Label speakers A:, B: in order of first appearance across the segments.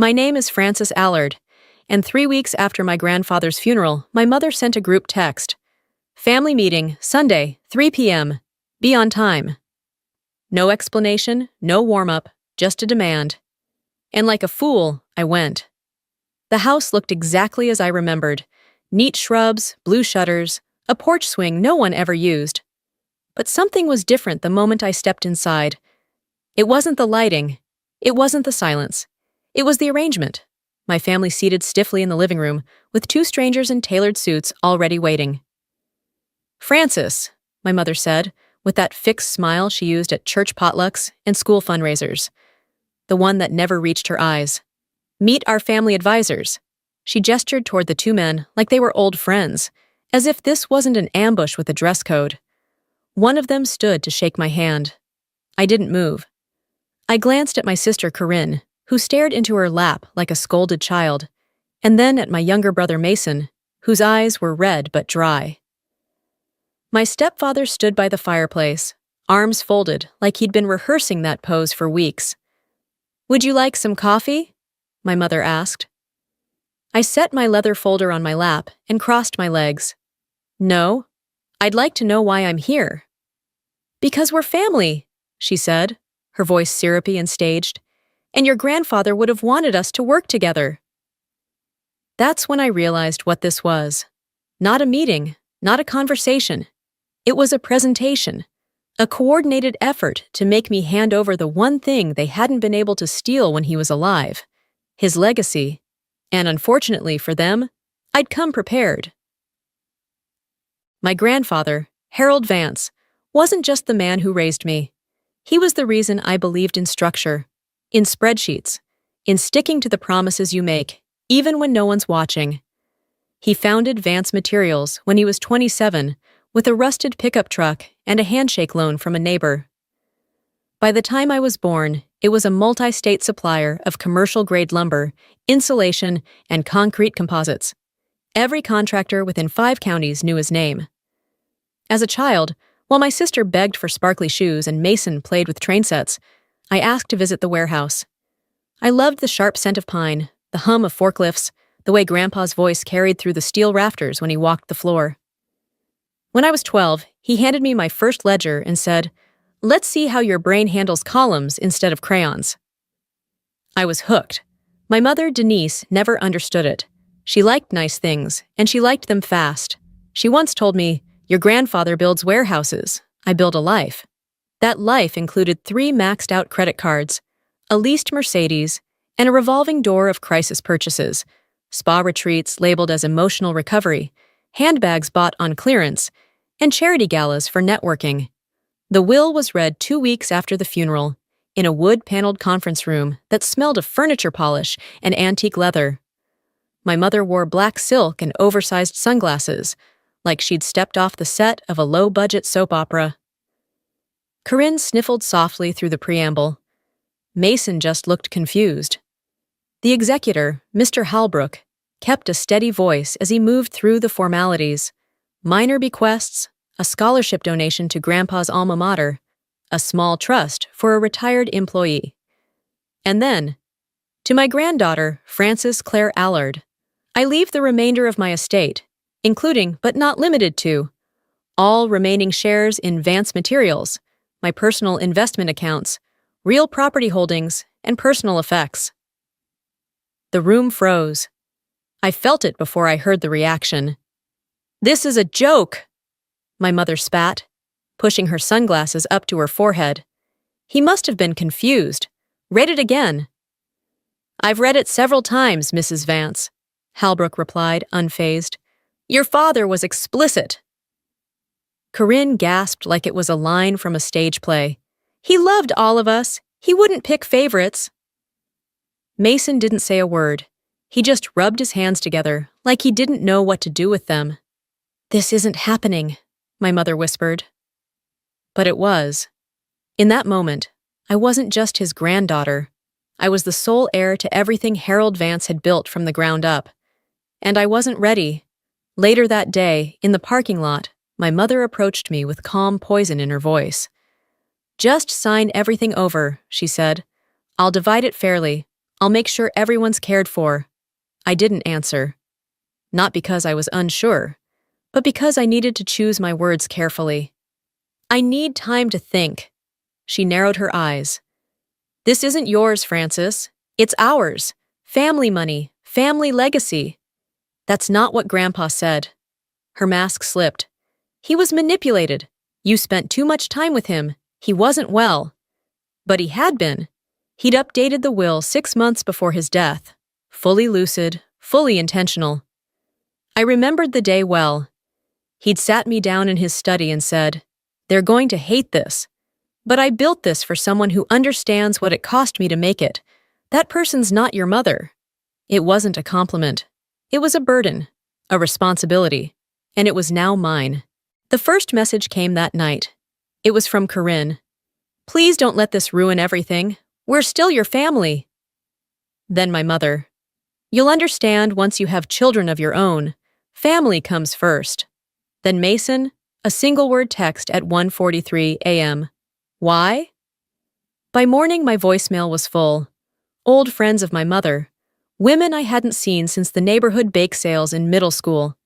A: My name is Frances Allard, and 3 weeks after my grandfather's funeral, my mother sent a group text. Family meeting, Sunday, 3 p.m. Be on time. No explanation, no warm-up, just a demand. And like a fool, I went. The house looked exactly as I remembered. Neat shrubs, blue shutters, a porch swing no one ever used. But something was different the moment I stepped inside. It wasn't the lighting. It wasn't the silence. It was the arrangement. My family seated stiffly in the living room, with two strangers in tailored suits already waiting. "Frances," my mother said, with that fixed smile she used at church potlucks and school fundraisers, the one that never reached her eyes. "Meet our family advisors." She gestured toward the two men like they were old friends, as if this wasn't an ambush with a dress code. One of them stood to shake my hand. I didn't move. I glanced at my sister Corinne, who stared into her lap like a scolded child, and then at my younger brother Mason, whose eyes were red but dry. My stepfather stood by the fireplace, arms folded like he'd been rehearsing that pose for weeks. "Would you like some coffee?" my mother asked. I set my leather folder on my lap and crossed my legs. "No, I'd like to know why I'm here." "Because we're family," she said, her voice syrupy and staged, "and your grandfather would have wanted us to work together." That's when I realized what this was. Not a meeting, not a conversation. It was a presentation, a coordinated effort to make me hand over the one thing they hadn't been able to steal when he was alive, his legacy. And unfortunately for them, I'd come prepared. My grandfather, Harold Vance, wasn't just the man who raised me. He was the reason I believed in structure, in spreadsheets, in sticking to the promises you make, even when no one's watching. He founded Vance Materials when he was 27 with a rusted pickup truck and a handshake loan from a neighbor. By the time I was born, it was a multi-state supplier of commercial-grade lumber, insulation, and concrete composites. Every contractor within 5 counties knew his name. As a child, while my sister begged for sparkly shoes and Mason played with train sets, I asked to visit the warehouse. I loved the sharp scent of pine, the hum of forklifts, the way Grandpa's voice carried through the steel rafters when he walked the floor. When I was 12, he handed me my first ledger and said, "Let's see how your brain handles columns instead of crayons." I was hooked. My mother, Denise, never understood it. She liked nice things, and she liked them fast. She once told me, "Your grandfather builds warehouses. I build a life." That life included 3 maxed-out credit cards, a leased Mercedes, and a revolving door of crisis purchases, spa retreats labeled as emotional recovery, handbags bought on clearance, and charity galas for networking. The will was read 2 weeks after the funeral, in a wood-paneled conference room that smelled of furniture polish and antique leather. My mother wore black silk and oversized sunglasses, like she'd stepped off the set of a low-budget soap opera. Corinne sniffled softly through the preamble. Mason just looked confused. The executor, Mr. Halbrook, kept a steady voice as he moved through the formalities. Minor bequests, a scholarship donation to Grandpa's alma mater, a small trust for a retired employee. And then, to my granddaughter, Frances Claire Allard, I leave the remainder of my estate, including, but not limited to, all remaining shares in Vance Materials, my personal investment accounts, real property holdings, and personal effects. The room froze. I felt it before I heard the reaction. "This is a joke!" my mother spat, pushing her sunglasses up to her forehead. He must have been confused. "Read it again." "I've read it several times, Mrs. Vance," Halbrook replied, unfazed. "Your father was explicit." Corinne gasped like it was a line from a stage play. "He loved all of us. He wouldn't pick favorites." Mason didn't say a word. He just rubbed his hands together, like he didn't know what to do with them. "This isn't happening," my mother whispered. But it was. In that moment, I wasn't just his granddaughter. I was the sole heir to everything Harold Vance had built from the ground up. And I wasn't ready. Later that day, in the parking lot, my mother approached me with calm poison in her voice. "Just sign everything over," she said. "I'll divide it fairly. I'll make sure everyone's cared for. I didn't answer. Not because I was unsure, but because I needed to choose my words carefully. I need time to think. She narrowed her eyes. This isn't yours, Francis. It's ours. Family money, family legacy. That's not what Grandpa said. Her mask slipped. He was manipulated. You spent too much time with him. He wasn't well. But he had been. He'd updated the will 6 months before his death. Fully lucid, fully intentional. I remembered the day well. He'd sat me down in his study and said, "They're going to hate this. But I built this for someone who understands what it cost me to make it. That person's not your mother." It wasn't a compliment. It was a burden, a responsibility, and it was now mine. The first message came that night. It was from Corinne. "Please don't let this ruin everything. We're still your family." Then my mother. "You'll understand once you have children of your own. Family comes first." Then Mason, a single-word text at 1:43 a.m. Why? By morning, my voicemail was full. Old friends of my mother. Women I hadn't seen since the neighborhood bake sales in middle school.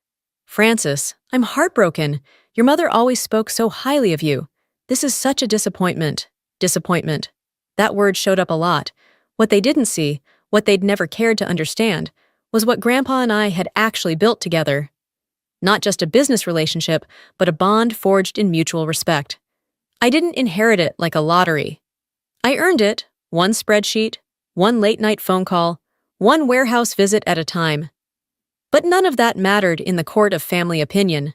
A: "Francis, I'm heartbroken. Your mother always spoke so highly of you. This is such a disappointment." Disappointment. That word showed up a lot. What they didn't see, what they'd never cared to understand, was what Grandpa and I had actually built together. Not just a business relationship, but a bond forged in mutual respect. I didn't inherit it like a lottery. I earned it, one spreadsheet, one late-night phone call, one warehouse visit at a time. But none of that mattered in the court of family opinion.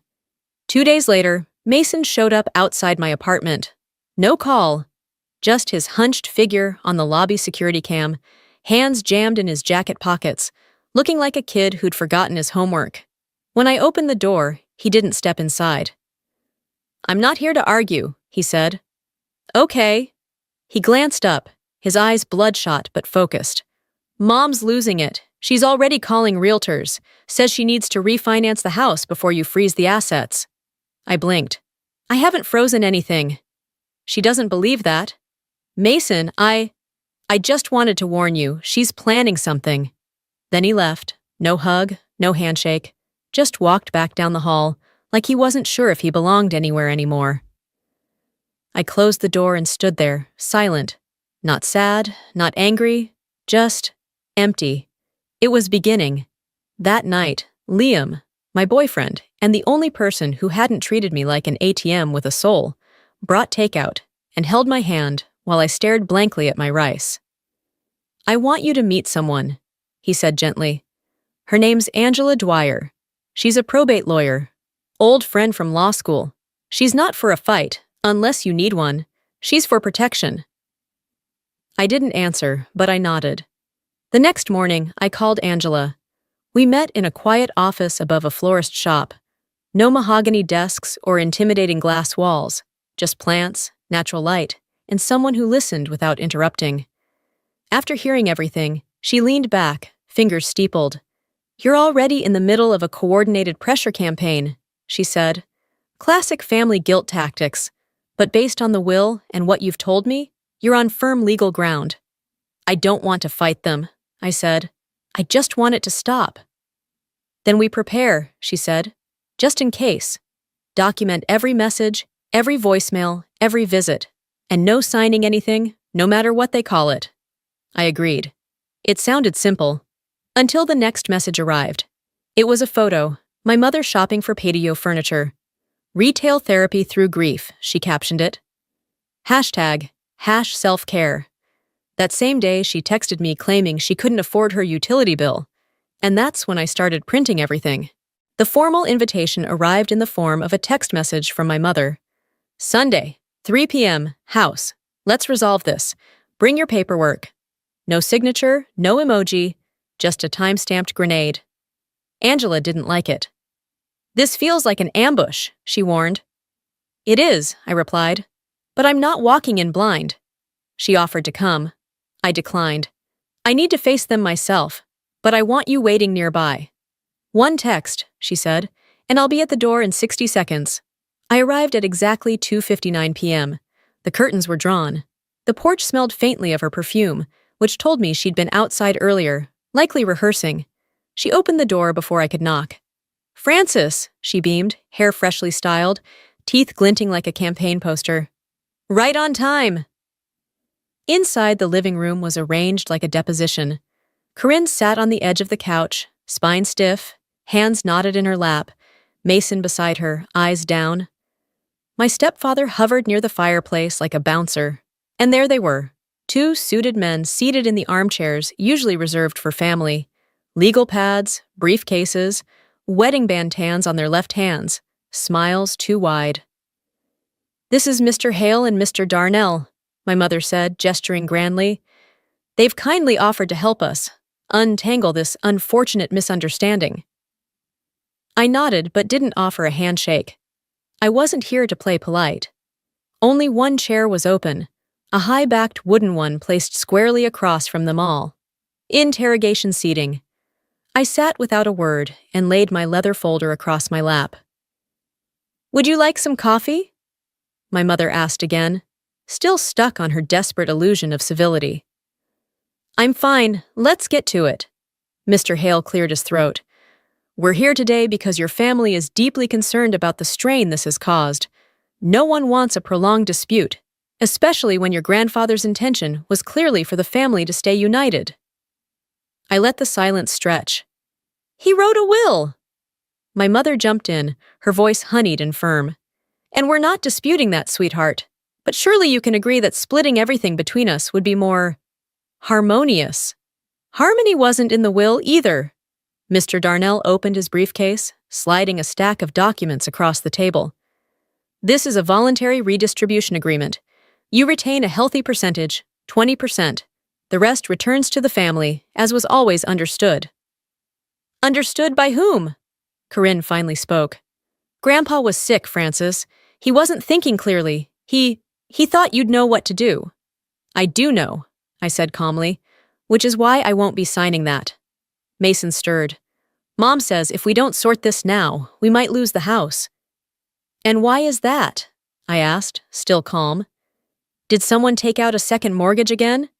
A: 2 days later, Mason showed up outside my apartment. No call, just his hunched figure on the lobby security cam, hands jammed in his jacket pockets, looking like a kid who'd forgotten his homework. When I opened the door, he didn't step inside. "I'm not here to argue," he said. "Okay." He glanced up, his eyes bloodshot but focused. "Mom's losing it. She's already calling realtors. Says she needs to refinance the house before you freeze the assets." I blinked. "I haven't frozen anything." "She doesn't believe that." "Mason, I just wanted to warn you, she's planning something." Then he left. No hug, no handshake. Just walked back down the hall, like he wasn't sure if he belonged anywhere anymore. I closed the door and stood there, silent. Not sad, not angry, just empty. It was beginning. That night, Liam, my boyfriend, and the only person who hadn't treated me like an ATM with a soul, brought takeout and held my hand while I stared blankly at my rice. "I want you to meet someone," he said gently. "Her name's Angela Dwyer. She's a probate lawyer. Old friend from law school. She's not for a fight, unless you need one. She's for protection." I didn't answer, but I nodded. The next morning, I called Angela. We met in a quiet office above a florist shop. No mahogany desks or intimidating glass walls, just plants, natural light, and someone who listened without interrupting. After hearing everything, she leaned back, fingers steepled. "You're already in the middle of a coordinated pressure campaign," she said. "Classic family guilt tactics, but based on the will and what you've told me, you're on firm legal ground." "I don't want to fight them," I said. "I just want it to stop." "Then we prepare," she said, "just in case. Document every message, every voicemail, every visit, and no signing anything, no matter what they call it." I agreed. It sounded simple. Until the next message arrived. It was a photo, my mother shopping for patio furniture. "Retail therapy through grief," she captioned it. #self-care. That same day, she texted me claiming she couldn't afford her utility bill. And that's when I started printing everything. The formal invitation arrived in the form of a text message from my mother. "Sunday, 3 p.m., house. Let's resolve this. Bring your paperwork." No signature, no emoji, just a time-stamped grenade. Angela didn't like it. "This feels like an ambush," she warned. "It is," I replied. "But I'm not walking in blind." She offered to come. I declined. "I need to face them myself, but I want you waiting nearby." "One text," she said, "and I'll be at the door in 60 seconds. I arrived at exactly 2:59 p.m. The curtains were drawn. The porch smelled faintly of her perfume, which told me she'd been outside earlier, likely rehearsing. She opened the door before I could knock. "Francis," she beamed, hair freshly styled, teeth glinting like a campaign poster. "Right on time." Inside, the living room was arranged like a deposition. Corinne sat on the edge of the couch, spine stiff, hands knotted in her lap, Mason beside her, eyes down. My stepfather hovered near the fireplace like a bouncer. And there they were, two suited men seated in the armchairs usually reserved for family, legal pads, briefcases, wedding bantans on their left hands, smiles too wide. "This is Mr. Hale and Mr. Darnell," my mother said, gesturing grandly. "They've kindly offered to help us untangle this unfortunate misunderstanding." I nodded but didn't offer a handshake. I wasn't here to play polite. Only one chair was open, a high-backed wooden one placed squarely across from them all. Interrogation seating. I sat without a word and laid my leather folder across my lap. "Would you like some coffee?" my mother asked again, still stuck on her desperate illusion of civility. "I'm fine, let's get to it." Mr. Hale cleared his throat. "We're here today because your family is deeply concerned about the strain this has caused. No one wants a prolonged dispute, especially when your grandfather's intention was clearly for the family to stay united." I let the silence stretch. "He wrote a will!" My mother jumped in, her voice honeyed and firm. "And we're not disputing that, sweetheart. But surely you can agree that splitting everything between us would be more harmonious." "Harmony wasn't in the will either." Mr. Darnell opened his briefcase, sliding a stack of documents across the table. "This is a voluntary redistribution agreement. You retain a healthy percentage, 20%. The rest returns to the family, as was always understood." "Understood by whom?" Corinne finally spoke. "Grandpa was sick, Francis. He wasn't thinking clearly. He thought you'd know what to do." "I do know," I said calmly, "which is why I won't be signing that." Mason stirred. "Mom says if we don't sort this now, we might lose the house." "And why is that?" I asked, still calm. "Did someone take out a second mortgage again?"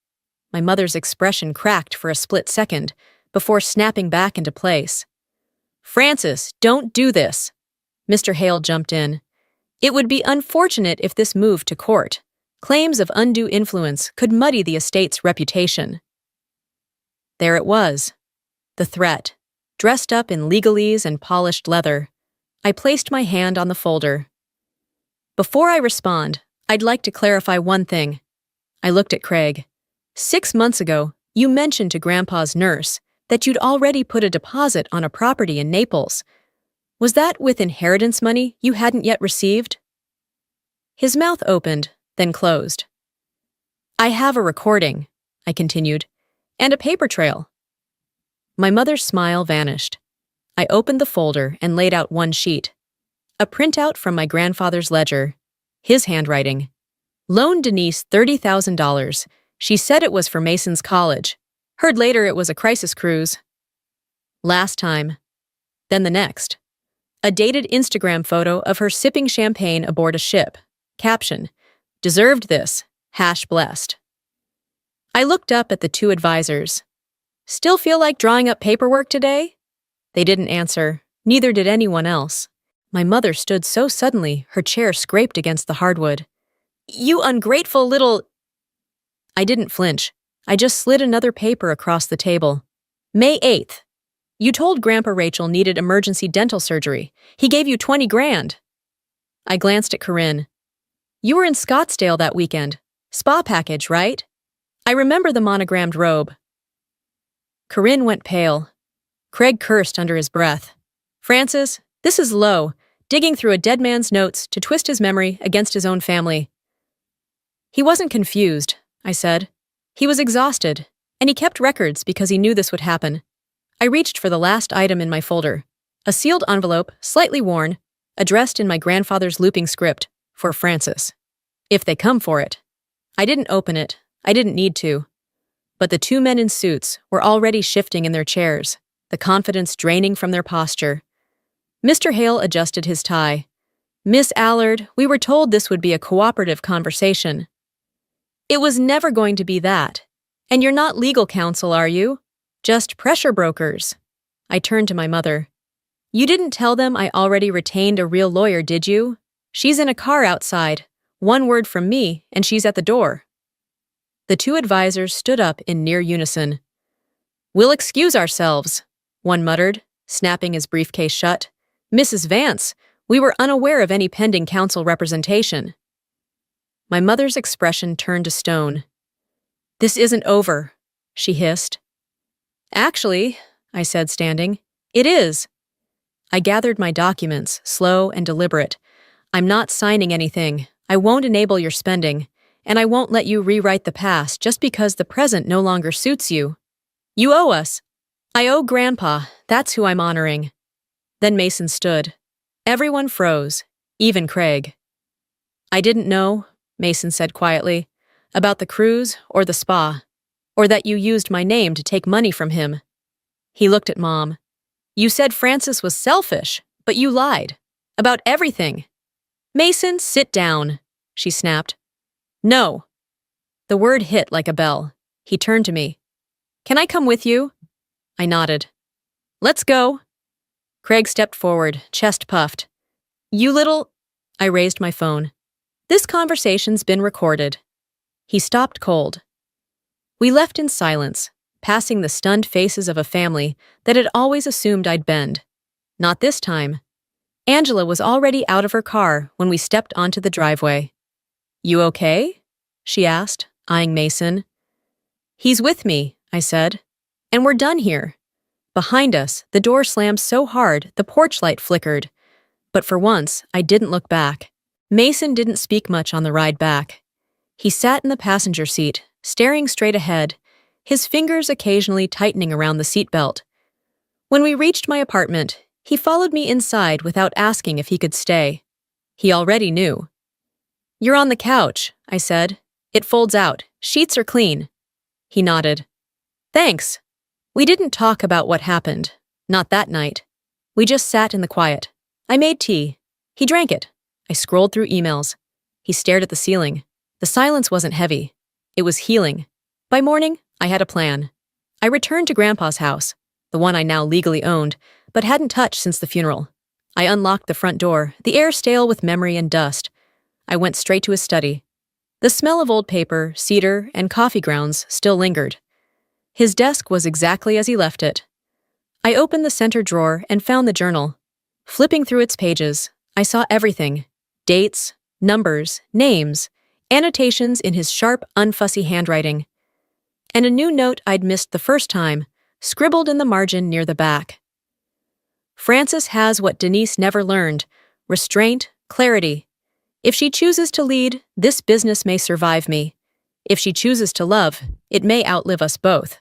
A: My mother's expression cracked for a split second, before snapping back into place. "Francis, don't do this." Mr. Hale jumped in. "It would be unfortunate if this moved to court. Claims of undue influence could muddy the estate's reputation." There it was. The threat, dressed up in legalese and polished leather. I placed my hand on the folder. "Before I respond, I'd like to clarify one thing." I looked at Craig. 6 months ago, you mentioned to Grandpa's nurse that you'd already put a deposit on a property in Naples. Was that with inheritance money you hadn't yet received? His mouth opened, then closed. "I have a recording," I continued, "and a paper trail." My mother's smile vanished. I opened the folder and laid out one sheet. A printout from my grandfather's ledger. His handwriting. "Loaned Denise $30,000. She said it was for Mason's college. Heard later it was a crisis cruise." Last time. Then the next. A dated Instagram photo of her sipping champagne aboard a ship. Caption, "Deserved this. #blessed." I looked up at the two advisors. "Still feel like drawing up paperwork today?" They didn't answer. Neither did anyone else. My mother stood so suddenly, her chair scraped against the hardwood. "You ungrateful little—" I didn't flinch. I just slid another paper across the table. "May 8th. You told Grandpa Rachel needed emergency dental surgery. He gave you 20 grand. I glanced at Corinne. "You were in Scottsdale that weekend. Spa package, right?" I remember the monogrammed robe. Corinne went pale. Craig cursed under his breath. "Francis, this is low, digging through a dead man's notes to twist his memory against his own family." "He wasn't confused," I said. "He was exhausted, and he kept records because he knew this would happen." I reached for the last item in my folder, a sealed envelope, slightly worn, addressed in my grandfather's looping script, for Francis. If they come for it. I didn't open it. I didn't need to. But the two men in suits were already shifting in their chairs, the confidence draining from their posture. Mr. Hale adjusted his tie. "Miss Allard, we were told this would be a cooperative conversation." "It was never going to be that. And you're not legal counsel, are you? Just pressure brokers. I turned to my mother. You didn't tell them I already retained a real lawyer, did you? She's in a car outside. One word from me, and she's at the door. The two advisors stood up in near unison. We'll excuse ourselves, one muttered, snapping his briefcase shut. Mrs. Vance, we were unaware of any pending counsel representation. My mother's expression turned to stone. This isn't over, she hissed. Actually, I said, standing, it is. I gathered my documents, slow and deliberate. I'm not signing anything. I won't enable your spending, and I won't let you rewrite the past just because the present no longer suits you. You owe us. I owe Grandpa. That's who I'm honoring. Then Mason stood. Everyone froze, even Craig. I didn't know, Mason said quietly, about the cruise or the spa, or that you used my name to take money from him. He looked at Mom. You said Francis was selfish, but you lied. About everything. Mason, sit down, she snapped. No. The word hit like a bell. He turned to me. Can I come with you? I nodded. Let's go. Craig stepped forward, chest puffed. You little... I raised my phone. This conversation's been recorded. He stopped cold. We left in silence, passing the stunned faces of a family that had always assumed I'd bend. Not this time. Angela was already out of her car when we stepped onto the driveway. You okay? She asked, eyeing Mason. He's with me, I said. And we're done here. Behind us, the door slammed so hard the porch light flickered. But for once, I didn't look back. Mason didn't speak much on the ride back. He sat in the passenger seat, staring straight ahead, his fingers occasionally tightening around the seatbelt. When we reached my apartment, he followed me inside without asking if he could stay. He already knew. You're on the couch, I said. It folds out. Sheets are clean. He nodded. Thanks. We didn't talk about what happened. Not that night. We just sat in the quiet. I made tea. He drank it. I scrolled through emails. He stared at the ceiling. The silence wasn't heavy. It was healing. By morning, I had a plan. I returned to Grandpa's house, the one I now legally owned, but hadn't touched since the funeral. I unlocked the front door, the air stale with memory and dust. I went straight to his study. The smell of old paper, cedar, and coffee grounds still lingered. His desk was exactly as he left it. I opened the center drawer and found the journal. Flipping through its pages, I saw everything. Dates, numbers, names, annotations in his sharp, unfussy handwriting. And a new note I'd missed the first time, scribbled in the margin near the back. Francis has what Denise never learned: restraint, clarity. If she chooses to lead, this business may survive me. If she chooses to love, it may outlive us both.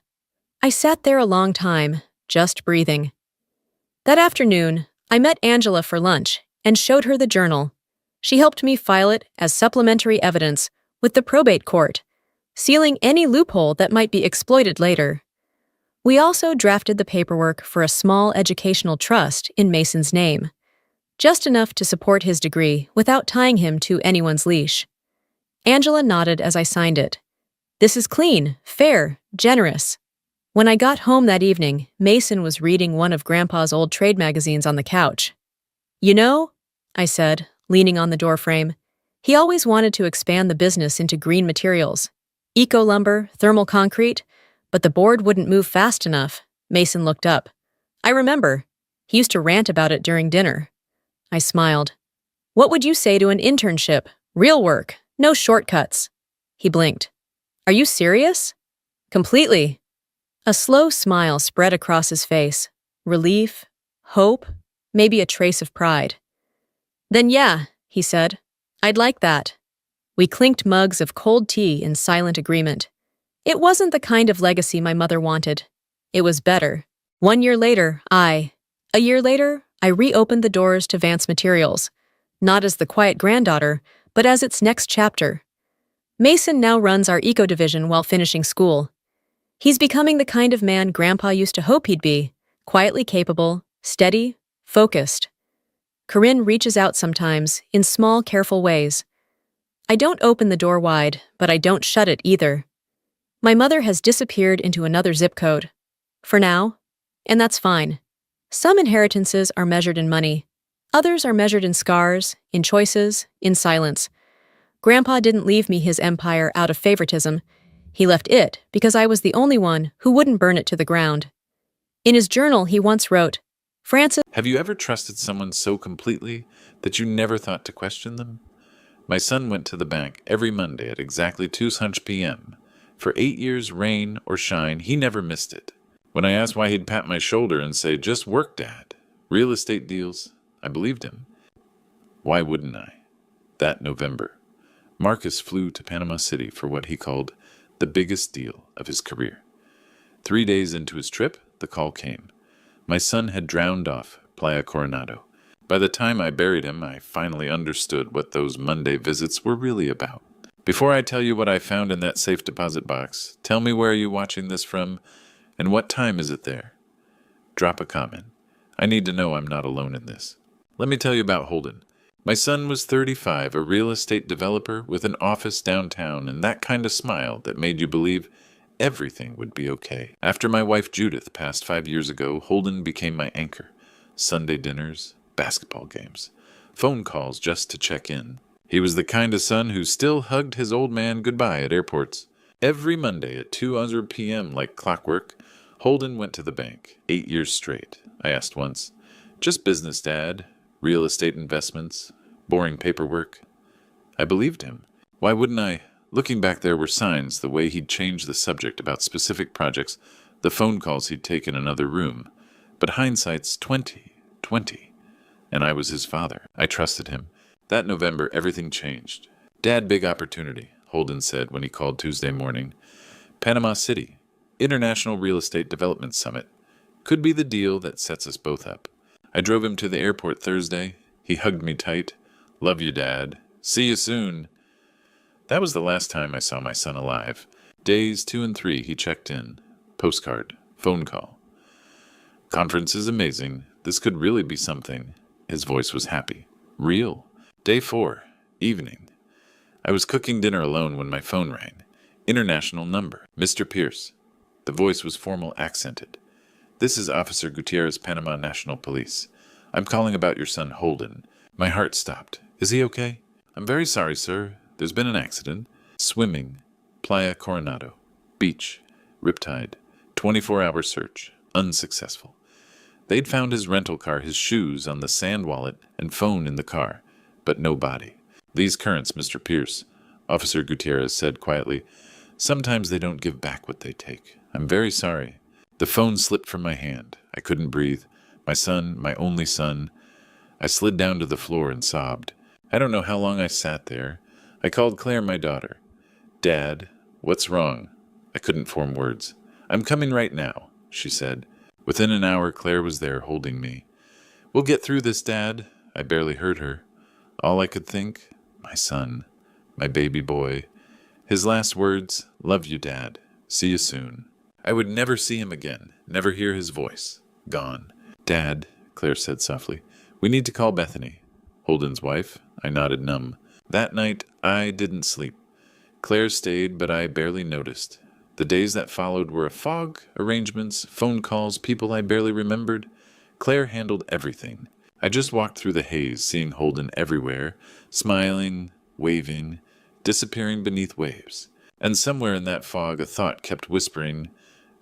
A: I sat there a long time, just breathing. That afternoon, I met Angela for lunch and showed her the journal. She helped me file it as supplementary evidence with the probate court, sealing any loophole that might be exploited later. We also drafted the paperwork for a small educational trust in Mason's name, just enough to support his degree without tying him to anyone's leash. Angela nodded as I signed it. This is clean, fair, generous. When I got home that evening, Mason was reading one of Grandpa's old trade magazines on the couch. You know, I said, leaning on the doorframe, he always wanted to expand the business into green materials. Eco-lumber, thermal concrete, but the board wouldn't move fast enough. Mason looked up. I remember. He used to rant about it during dinner. I smiled. What would you say to an internship? Real work, no shortcuts. He blinked. Are you serious? Completely. A slow smile spread across his face. Relief, hope, maybe a trace of pride. Then yeah, he said. I'd like that. We clinked mugs of cold tea in silent agreement. It wasn't the kind of legacy my mother wanted. It was better. 1 year later, A year later, I reopened the doors to Vance Materials, not as the quiet granddaughter, but as its next chapter. Mason now runs our eco division while finishing school. He's becoming the kind of man Grandpa used to hope he'd be, quietly capable, steady, focused. Corinne reaches out sometimes, in small, careful ways. I don't open the door wide, but I don't shut it either. My mother has disappeared into another zip code. For now. And that's fine. Some inheritances are measured in money. Others are measured in scars, in choices, in silence. Grandpa didn't leave me his empire out of favoritism. He left it because I was the only one who wouldn't burn it to the ground. In his journal, he once wrote, Francis.
B: Have you ever trusted someone so completely that you never thought to question them? My son went to the bank every Monday at exactly 2:00 p.m. For 8 years, rain or shine, he never missed it. When I asked why, he'd pat my shoulder and say, "Just work, Dad. Real estate deals." I believed him. Why wouldn't I? That November, Marcus flew to Panama City for what he called the biggest deal of his career. 3 days into his trip, the call came. My son had drowned off Playa Coronado. By the time I buried him, I finally understood what those Monday visits were really about. Before I tell you what I found in that safe deposit box, tell me where are you watching this from, and what time is it there? Drop a comment. I need to know I'm not alone in this. Let me tell you about Holden. My son was 35, a real estate developer with an office downtown and that kind of smile that made you believe everything would be okay. After my wife Judith passed 5 years ago, Holden became my anchor. Sunday dinners, basketball games, phone calls just to check in. He was the kind of son who still hugged his old man goodbye at airports. Every Monday at 2:00 p.m. like clockwork, Holden went to the bank. 8 years straight. I asked once, "Just business, Dad? Real estate investments? Boring paperwork?" I believed him. Why wouldn't I? Looking back, there were signs, the way he'd changed the subject about specific projects, the phone calls he'd take in another room. But hindsight's 20/20, and I was his father. I trusted him. That November, everything changed. "Dad, big opportunity," Holden said when he called Tuesday morning. "Panama City, International Real Estate Development Summit. Could be the deal that sets us both up." I drove him to the airport Thursday. He hugged me tight. "Love you, Dad. See you soon." That was the last time I saw my son alive. Days 2 and 3, he checked in. Postcard. Phone call. "Conference is amazing. This could really be something." His voice was happy. Real. Day 4. Evening. I was cooking dinner alone when my phone rang. International number. "Mr. Pierce." The voice was formal, accented. "This is Officer Gutierrez, Panama National Police. I'm calling about your son Holden." My heart stopped. "Is he okay?" "I'm very sorry, sir. There's been an accident." Swimming. Playa Coronado. Beach. Riptide. 24-hour search. Unsuccessful. They'd found his rental car, his shoes on the sand wallet, and phone in the car, but no body. "These currents, Mr. Pierce," Officer Gutierrez said quietly. "Sometimes they don't give back what they take. I'm very sorry." The phone slipped from my hand. I couldn't breathe. My son, my only son. I slid down to the floor and sobbed. I don't know how long I sat there. I called Claire, my daughter. "Dad, what's wrong?" I couldn't form words. "I'm coming right now," she said. Within an hour, Claire was there holding me. "We'll get through this, Dad." I barely heard her. All I could think, my son, my baby boy. His last words, "Love you, Dad. See you soon." I would never see him again, never hear his voice. Gone. "Dad," Claire said softly, "we need to call Bethany." Holden's wife? I nodded numb. That night, I didn't sleep. Claire stayed, but I barely noticed. The days that followed were a fog, arrangements, phone calls, people I barely remembered. Claire handled everything. I just walked through the haze, seeing Holden everywhere, smiling, waving, disappearing beneath waves. And somewhere in that fog, a thought kept whispering,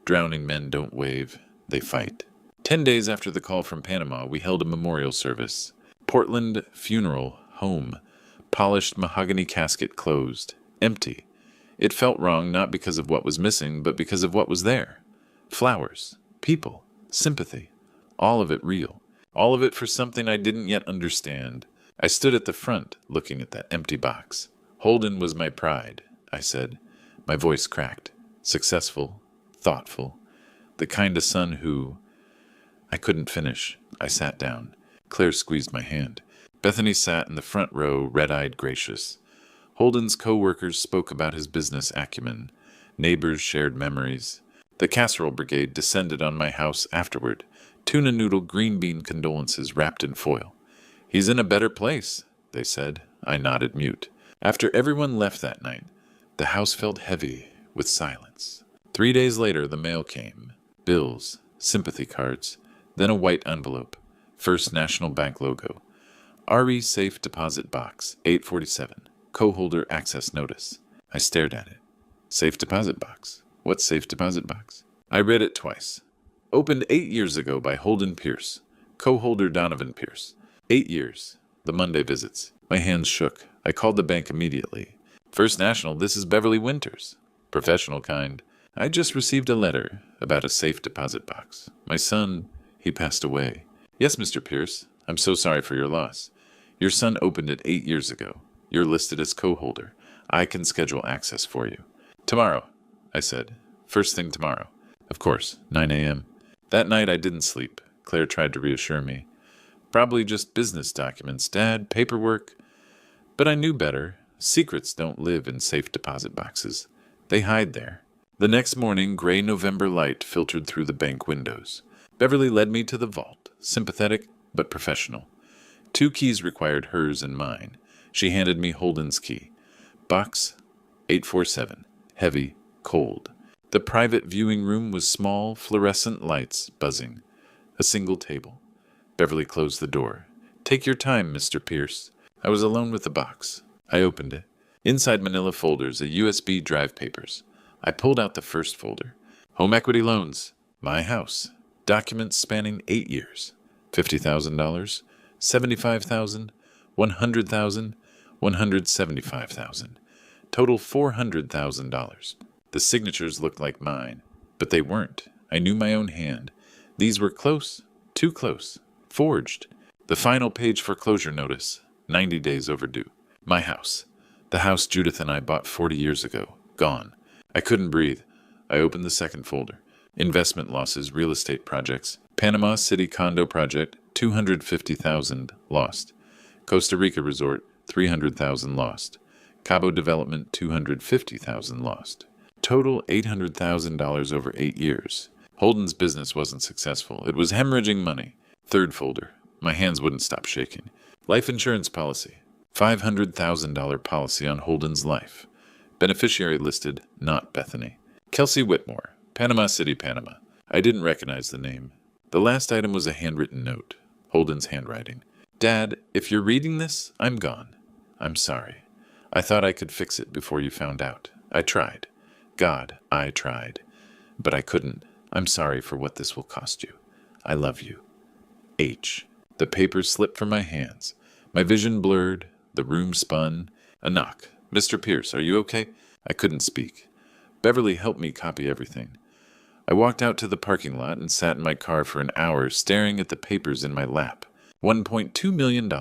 B: "Drowning men don't wave, they fight." 10 days after the call from Panama, we held a memorial service. Portland funeral home. Polished mahogany casket closed. Empty. It felt wrong not because of what was missing, but because of what was there. Flowers. People. Sympathy. All of it real. All of it for something I didn't yet understand. I stood at the front, looking at that empty box. "Holden was my pride," I said. My voice cracked. Successful. Thoughtful. The kind of son who... I couldn't finish. I sat down. Claire squeezed my hand. Bethany sat in the front row, red-eyed, gracious. Holden's co-workers spoke about his business acumen. Neighbors shared memories. The casserole brigade descended on my house afterward. Tuna noodle green bean condolences wrapped in foil. "He's in a better place," they said. I nodded mute. After everyone left that night, the house felt heavy, with silence. 3 days later, the mail came. Bills, sympathy cards, then a white envelope. First National Bank logo. RE Safe Deposit Box, 847. Co-holder access notice. I stared at it. Safe deposit box. What safe deposit box? I read it twice. Opened 8 years ago by Holden Pierce. Co-holder Donovan Pierce. 8 years. The Monday visits. My hands shook. I called the bank immediately. First National, this is Beverly Winters. Professional kind. I just received a letter about a safe deposit box. My son, he passed away. Yes, Mr. Pierce. I'm so sorry for your loss. Your son opened it 8 years ago. You're listed as co-holder. I can schedule access for you. Tomorrow, I said. First thing tomorrow. Of course, 9 a.m. That night I didn't sleep. Claire tried to reassure me. Probably just business documents, Dad, paperwork. But I knew better. Secrets don't live in safe deposit boxes. They hide there. The next morning, gray November light filtered through the bank windows. Beverly led me to the vault, sympathetic but professional. 2 keys required hers and mine. She handed me Holden's key. Box 847. Heavy, cold. The private viewing room was small, fluorescent lights buzzing. A single table. Beverly closed the door. Take your time, Mr. Pierce. I was alone with the box. I opened it. Inside manila folders, a USB drive papers. I pulled out the first folder. Home equity loans. My house. Documents spanning 8 years. $50,000, $75,000, $100,000, $175,000. Total $400,000. The signatures looked like mine, but they weren't. I knew my own hand. These were close, too close, forged. The final page foreclosure notice, 90 days overdue. My house. The house Judith and I bought 40 years ago. Gone. I couldn't breathe. I opened the second folder. Investment losses, real estate projects. Panama City condo project, $250,000 lost. Costa Rica resort, $300,000 lost. Cabo development, $250,000 lost. Total $800,000 over 8 years. Holden's business wasn't successful. It was hemorrhaging money. Third folder. My hands wouldn't stop shaking. Life insurance policy. $500,000 policy on Holden's life. Beneficiary listed, not Bethany. Kelsey Whitmore, Panama City, Panama. I didn't recognize the name. The last item was a handwritten note. Holden's handwriting. Dad, if you're reading this, I'm gone. I'm sorry. I thought I could fix it before you found out. I tried. God, I tried. But I couldn't. I'm sorry for what this will cost you. I love you. H. The paper slipped from my hands. My vision blurred. The room spun. A knock. Mr. Pierce, are you okay? I couldn't speak. Beverly helped me copy everything. I walked out to the parking lot and sat in my car for an hour staring at the papers in my lap. $1.2 million.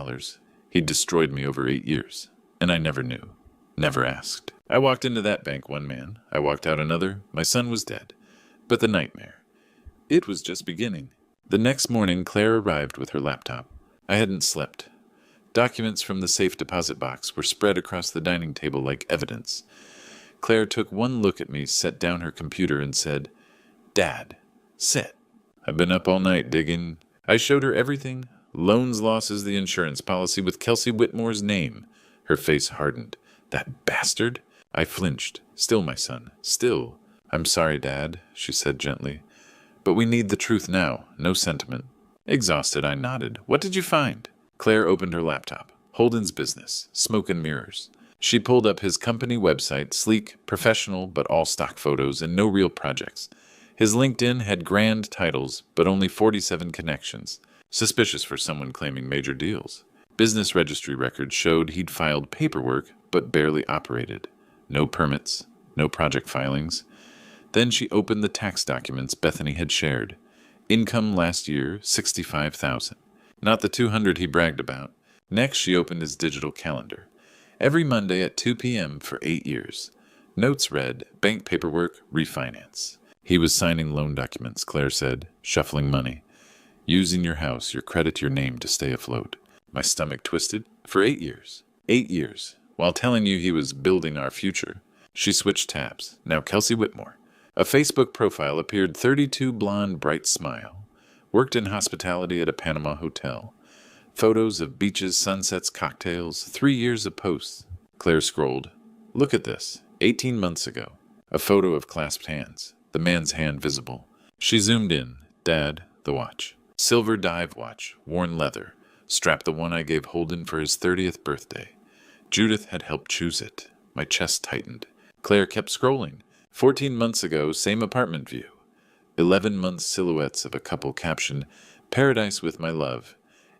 B: He'd destroyed me over 8 years. And I never knew. Never asked. I walked into that bank one man. I walked out another. My son was dead. But the nightmare. It was just beginning. The next morning, Claire arrived with her laptop. I hadn't slept. Documents from the safe deposit box were spread across the dining table like evidence. Claire took one look at me, set down her computer, and said, Dad, sit. I've been up all night digging. I showed her everything. Loans, losses, the insurance policy with Kelsey Whitmore's name. Her face hardened. That bastard? I flinched. Still, my son. Still. I'm sorry, Dad, she said gently. But we need the truth now. No sentiment. Exhausted, I nodded. What did you find? Claire opened her laptop. Holden's business. Smoke and mirrors. She pulled up his company website, sleek, professional, but all stock photos and no real projects. His LinkedIn had grand titles, but only 47 connections. Suspicious for someone claiming major deals. Business registry records showed he'd filed paperwork, but barely operated. No permits, no project filings. Then she opened the tax documents Bethany had shared. Income last year, $65,000. Not the $200 he bragged about. Next, she opened his digital calendar. Every Monday at 2 p.m. for 8 years. Notes read, bank paperwork, refinance. He was signing loan documents, Claire said, shuffling money. Using your house, your credit, your name to stay afloat. My stomach twisted. For 8 years. 8 years. While telling you he was building our future. She switched tabs. Now Kelsey Whitmore. A Facebook profile appeared 32 blonde, bright smile. Worked in hospitality at a Panama hotel. Photos of beaches, sunsets, cocktails. 3 years of posts. Claire scrolled. Look at this. 18 months ago. A photo of clasped hands, the man's hand visible. She zoomed in. Dad, the watch. Silver dive watch, worn leather. Strapped the one I gave Holden for his 30th birthday. Judith had helped choose it. My chest tightened. Claire kept scrolling. 14 months ago, same apartment view. 11 months silhouettes of a couple captioned, Paradise with my love.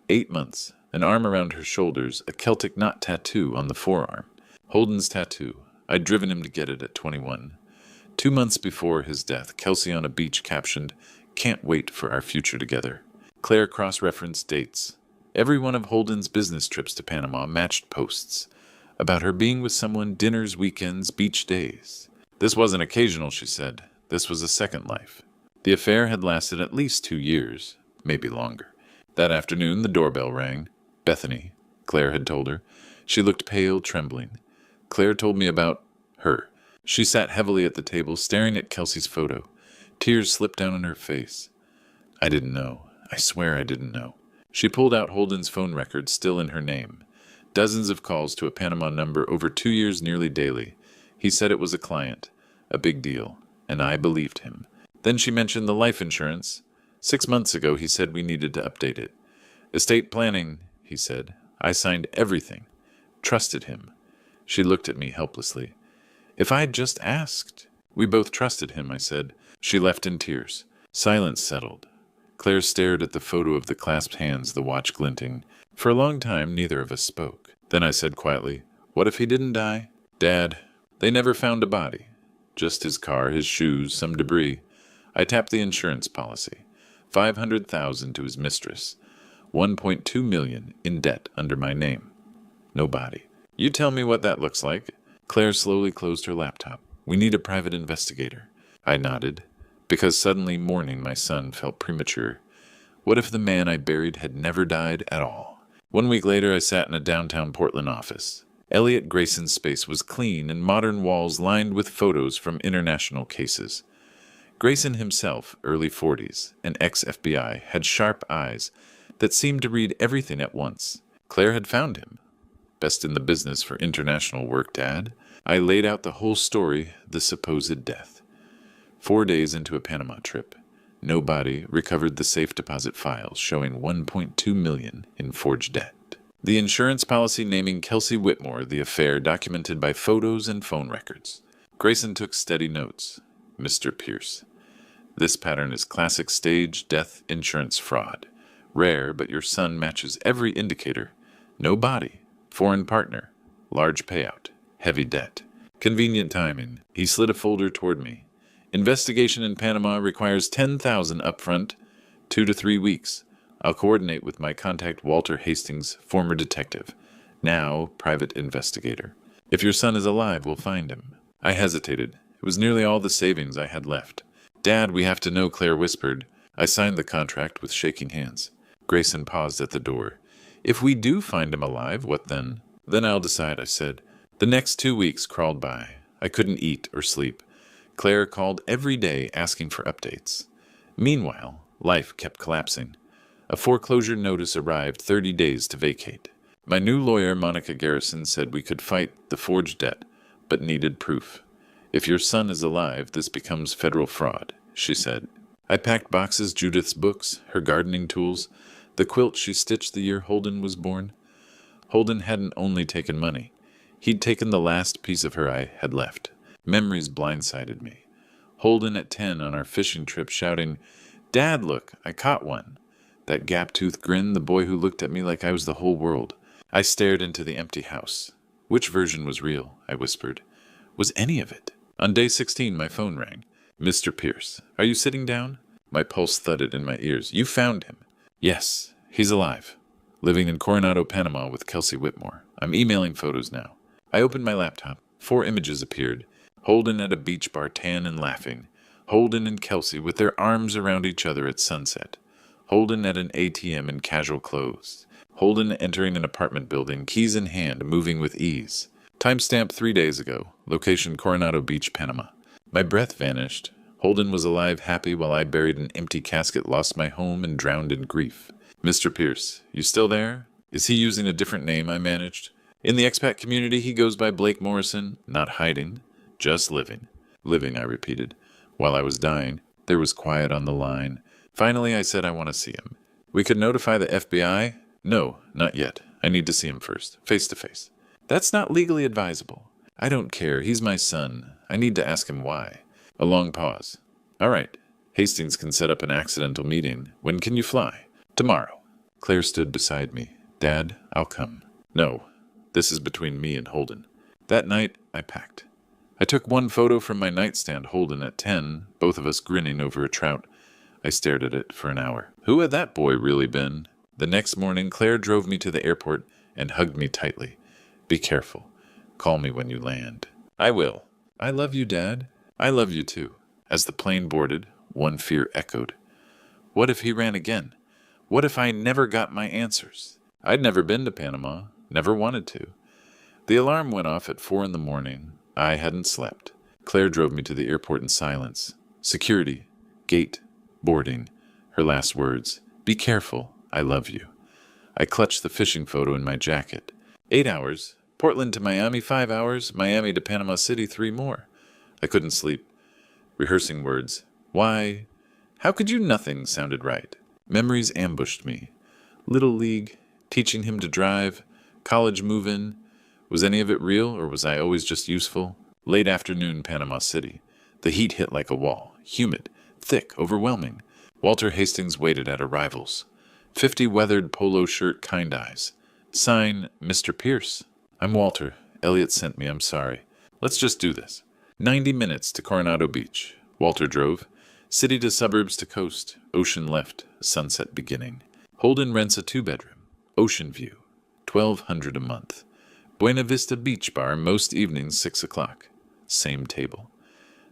B: 8 months, an arm around her shoulders, a Celtic knot tattoo on the forearm. Holden's tattoo. I'd driven him to get it at 21. 2 months before his death, Kelsey on a beach captioned, Can't wait for our future together. Claire cross-referenced dates. Every one of Holden's business trips to Panama matched posts about her being with someone, dinners, weekends, beach days. This wasn't occasional, she said. This was a second life. The affair had lasted at least 2 years, maybe longer. That afternoon, the doorbell rang. Bethany, Claire had told her. She looked pale, trembling. Claire told me about her. She sat heavily at the table, staring at Kelsey's photo. Tears slipped down on her face. I didn't know. I swear I didn't know. She pulled out Holden's phone record, still in her name. Dozens of calls to a Panama number over 2 years nearly daily. He said it was a client. A big deal. And I believed him. Then she mentioned the life insurance. 6 months ago, he said we needed to update it. Estate planning, he said. I signed everything. Trusted him. She looked at me helplessly. If I had just asked. We both trusted him, I said. She left in tears. Silence settled. Claire stared at the photo of the clasped hands, the watch glinting. For a long time, neither of us spoke. Then I said quietly, What if he didn't die? Dad, they never found a body. Just his car, his shoes, some debris. I tapped the insurance policy. $500,000 to his mistress. $1.2 million in debt under my name. No body. You tell me what that looks like. Claire slowly closed her laptop. We need a private investigator. I nodded, because suddenly mourning my son felt premature. What if the man I buried had never died at all? 1 week later, I sat in a downtown Portland office. Elliot Grayson's space was clean and modern walls lined with photos from international cases. Grayson himself, early 40s, an ex-FBI, had sharp eyes that seemed to read everything at once. Claire had found him. Best in the business for international work, Dad. I laid out the whole story, the supposed death. 4 days into a Panama trip, nobody recovered the safe deposit files showing $1.2 million in forged debt. The insurance policy naming Kelsey Whitmore the affair documented by photos and phone records. Grayson took steady notes. Mr. Pierce. This pattern is classic stage death insurance fraud. Rare, but your son matches every indicator. No body. Foreign partner. Large payout. Heavy debt. Convenient timing. He slid a folder toward me. Investigation in Panama requires $10,000 upfront, 2 to 3 weeks. I'll coordinate with my contact Walter Hastings, former detective, now private investigator. If your son is alive, we'll find him. I hesitated. It was nearly all the savings I had left. Dad, we have to know, Claire whispered. I signed the contract with shaking hands. Grayson paused at the door. If we do find him alive, what then? Then I'll decide, I said. The next 2 weeks crawled by. I couldn't eat or sleep. Claire called every day asking for updates. Meanwhile, life kept collapsing. A foreclosure notice arrived 30 days to vacate. My new lawyer, Monica Garrison, said we could fight the forged debt, but needed proof. If your son is alive, this becomes federal fraud, she said. I packed boxes, Judith's books, her gardening tools, the quilt she stitched the year Holden was born. Holden hadn't only taken money. He'd taken the last piece of her I had left. Memories blindsided me. Holden at 10 on our fishing trip shouting, Dad, look, I caught one. That gap-toothed grin, the boy who looked at me like I was the whole world. I stared into the empty house. Which version was real? I whispered. Was any of it? On day 16, my phone rang. Mr. Pierce, are you sitting down? My pulse thudded in my ears. You found him. Yes, he's alive. Living in Coronado, Panama with Kelsey Whitmore. I'm emailing photos now. I opened my laptop. 4 images appeared. Holden at a beach bar, tan and laughing. Holden and Kelsey with their arms around each other at sunset. Holden at an ATM in casual clothes. Holden entering an apartment building, keys in hand, moving with ease. Timestamp 3 days ago. Location Coronado Beach, Panama. My breath vanished. Holden was alive, happy, while I buried an empty casket, lost my home, and drowned in grief. Mr. Pierce, you still there? Is he using a different name? I managed. In the expat community, he goes by Blake Morrison, not hiding, just living. Living, I repeated. While I was dying, there was quiet on the line. Finally, I said I want to see him. We could notify the FBI? No, not yet. I need to see him first, face to face. That's not legally advisable. I don't care. He's my son. I need to ask him why. A long pause. All right. Hastings can set up an accidental meeting. When can you fly? Tomorrow. Claire stood beside me. Dad, I'll come. No. This is between me and Holden. That night, I packed. I took one photo from my nightstand, Holden at 10, both of us grinning over a trout. I stared at it for an hour. Who had that boy really been? The next morning, Claire drove me to the airport and hugged me tightly. Be careful. Call me when you land. I will. I love you, Dad. I love you too. As the plane boarded, one fear echoed. What if he ran again? What if I never got my answers? I'd never been to Panama, never wanted to. The alarm went off at 4 a.m. I hadn't slept. Claire drove me to the airport in silence. Security, gate, boarding. Her last words, be careful, I love you. I clutched the fishing photo in my jacket. 8 hours. Portland to Miami, 5 hours. Miami to Panama City, 3 more. I couldn't sleep. Rehearsing words. Why? How could you? Nothing sounded right. Memories ambushed me. Little League, teaching him to drive, college move-in. Was any of it real, or was I always just useful? Late afternoon, Panama City. The heat hit like a wall. Humid, thick, overwhelming. Walter Hastings waited at arrivals. 50 weathered polo shirt, kind eyes. Sign, Mr. Pierce. I'm Walter. Elliot sent me, I'm sorry. Let's just do this. 90 minutes to Coronado Beach. Walter drove. City to suburbs to coast. Ocean left. Sunset beginning. Holden rents a 2-bedroom. Ocean view. $1,200 a month. Buena Vista Beach Bar, most evenings, 6 o'clock. Same table.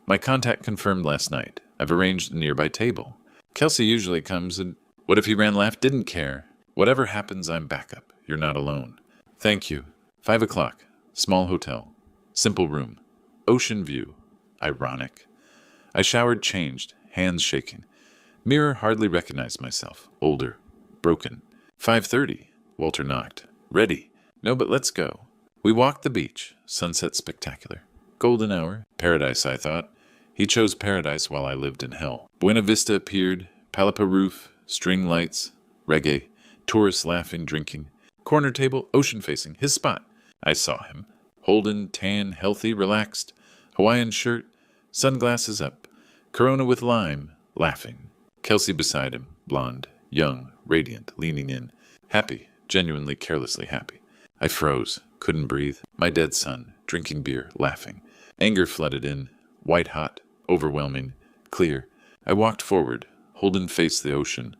B: My contact confirmed last night. I've arranged a nearby table. Kelsey usually comes and... What if he ran left? Didn't care. Whatever happens, I'm backup. You're not alone. Thank you. 5 o'clock. Small hotel. Simple room. Ocean view. Ironic. I showered, changed, hands shaking. Mirror, hardly recognized myself. Older. Broken. 5:30. Walter knocked. Ready. No, but let's go. We walked the beach. Sunset spectacular. Golden hour. Paradise, I thought. He chose paradise while I lived in hell. Buena Vista appeared. Palapa roof. String lights. Reggae. Tourists laughing, drinking. Corner table, ocean facing. His spot. I saw him. Holden, tan, healthy, relaxed. Hawaiian shirt. Sunglasses up. Corona with lime. Laughing. Kelsey beside him. Blonde. Young. Radiant. Leaning in. Happy. Genuinely, carelessly happy. I froze. Couldn't breathe. My dead son. Drinking beer. Laughing. Anger flooded in. White hot. Overwhelming. Clear. I walked forward. Holden faced the ocean.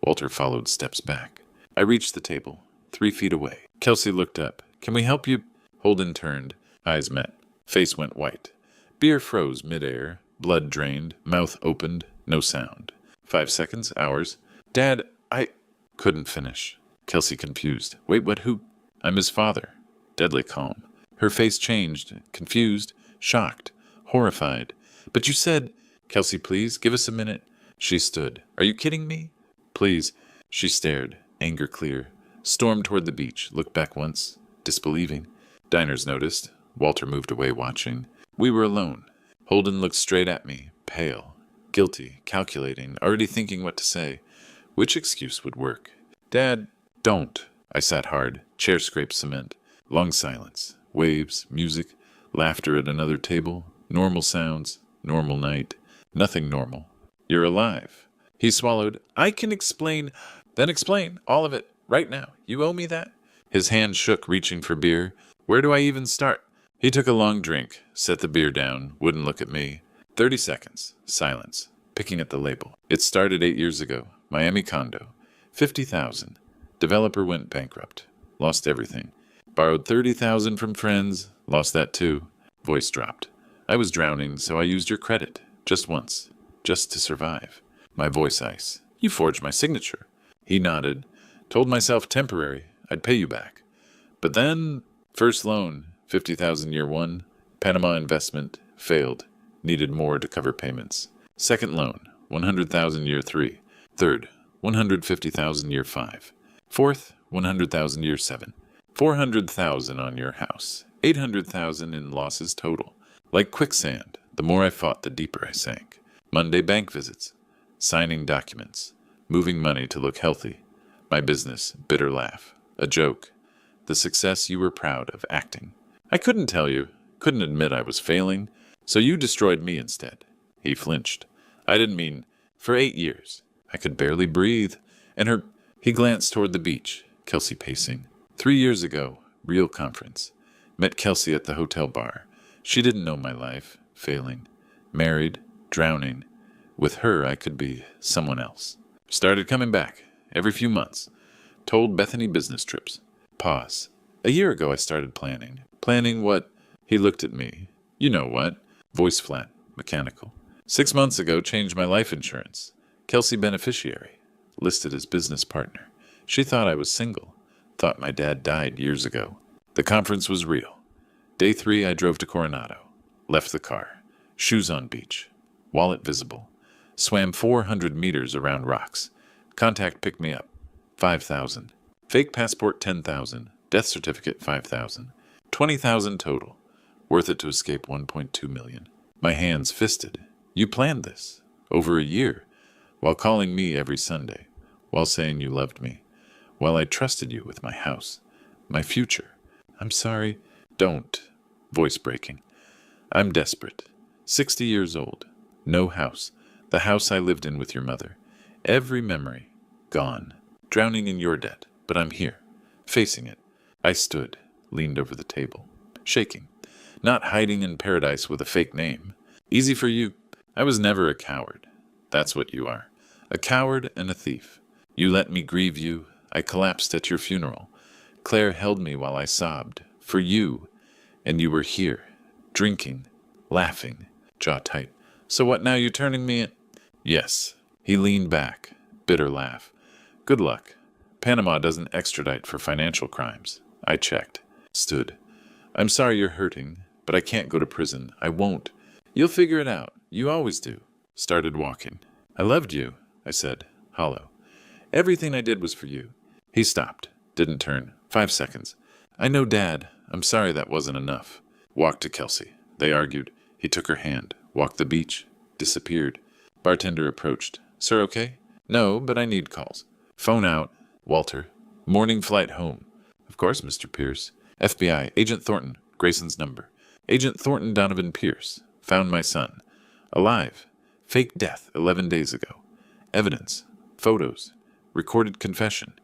B: Walter followed steps back. I reached the table. 3 feet away. Kelsey looked up. Can we help you? Holden turned. Eyes met. Face went white. Beer froze midair. Blood drained. Mouth opened. No sound. 5 seconds. Hours. Dad, I... Couldn't finish. Kelsey confused. Wait, what? Who? I'm his father. Deadly calm. Her face changed. Confused. Shocked. Horrified. But you said... Kelsey, please, give us a minute. She stood. Are you kidding me? Please. She stared. Anger clear. Stormed toward the beach. Looked back once. Disbelieving. Diners noticed. Walter moved away watching. We were alone. Holden looked straight at me. Pale. Guilty. Calculating. Already thinking what to say. Which excuse would work? Dad, don't. I sat hard. Chair scraped cement. Long silence. Waves. Music. Laughter at another table. Normal sounds. Normal night. Nothing normal. You're alive. He swallowed. I can explain. Then explain. All of it. Right now. You owe me that? His hand shook, reaching for beer. Where do I even start? He took a long drink, set the beer down, wouldn't look at me. 30 seconds. Silence. Picking at the label. It started 8 years ago. Miami condo. 50,000. Developer went bankrupt. Lost everything. Borrowed 30,000 from friends. Lost that too. Voice dropped. I was drowning, so I used your credit. Just once. Just to survive. My voice ice. You forged my signature. He nodded. Told myself temporary. I'd pay you back. But then, first loan, 50,000 year 1. Panama investment, failed. Needed more to cover payments. Second loan, 100,000 year 3. Third, 150,000 year 5. Fourth, 100,000 year 7. 400,000 on your house. 800,000 in losses total. Like quicksand. The more I fought, the deeper I sank. Monday bank visits, signing documents, moving money to look healthy. My business, bitter laugh, a joke. The success you were proud of, acting. I couldn't tell you, couldn't admit I was failing, so you destroyed me instead. He flinched. I didn't mean, for 8 years. I could barely breathe. He glanced toward the beach, Kelsey pacing. 3 years ago, real conference. Met Kelsey at the hotel bar. She didn't know my life, failing. Married, drowning. With her, I could be someone else. Started coming back, every few months. Told Bethany business trips. Pause. A year ago I started planning. Planning what? He looked at me. You know what? Voice flat, mechanical. 6 months ago, changed my life insurance. Kelsey beneficiary. Listed as business partner. She thought I was single. Thought my dad died years ago. The conference was real. Day 3, I drove to Coronado. Left the car. Shoes on beach. Wallet visible. Swam 400 meters around rocks. Contact picked me up. 5,000. Fake passport 10,000. Death certificate 5,000. 20,000 total. Worth it to escape 1.2 million. My hands fisted. You planned this. Over a year. While calling me every Sunday. While saying you loved me. While I trusted you with my house. My future. I'm sorry. Don't. Voice breaking. I'm desperate. 60 years old. No house. The house I lived in with your mother. Every memory. Gone. Drowning in your debt. But I'm here. Facing it. I stood. Leaned over the table. Shaking. Not hiding in paradise with a fake name. Easy for you. I was never a coward. That's what you are. A coward and a thief. You let me grieve you. I collapsed at your funeral. Claire held me while I sobbed. For you. And you were here. Drinking. Laughing. Jaw tight. So what now, you turning me in? Yes. He leaned back. Bitter laugh. Good luck. Panama doesn't extradite for financial crimes. I checked. Stood. I'm sorry you're hurting, but I can't go to prison. I won't. You'll figure it out. You always do. Started walking. I loved you, I said, hollow. Everything I did was for you. He stopped. Didn't turn. 5 seconds. I know, Dad. I'm sorry that wasn't enough. Walked to Kelsey. They argued. He took her hand. Walked the beach. Disappeared. Bartender approached. Sir, okay? No, but I need calls. Phone out. Walter. Morning flight home. Of course, Mr. Pierce. FBI. Agent Thornton. Grayson's number. Agent Thornton Donovan Pierce. Found my son. Alive. Fake death 11 days ago. Evidence. Photos. Recorded confession.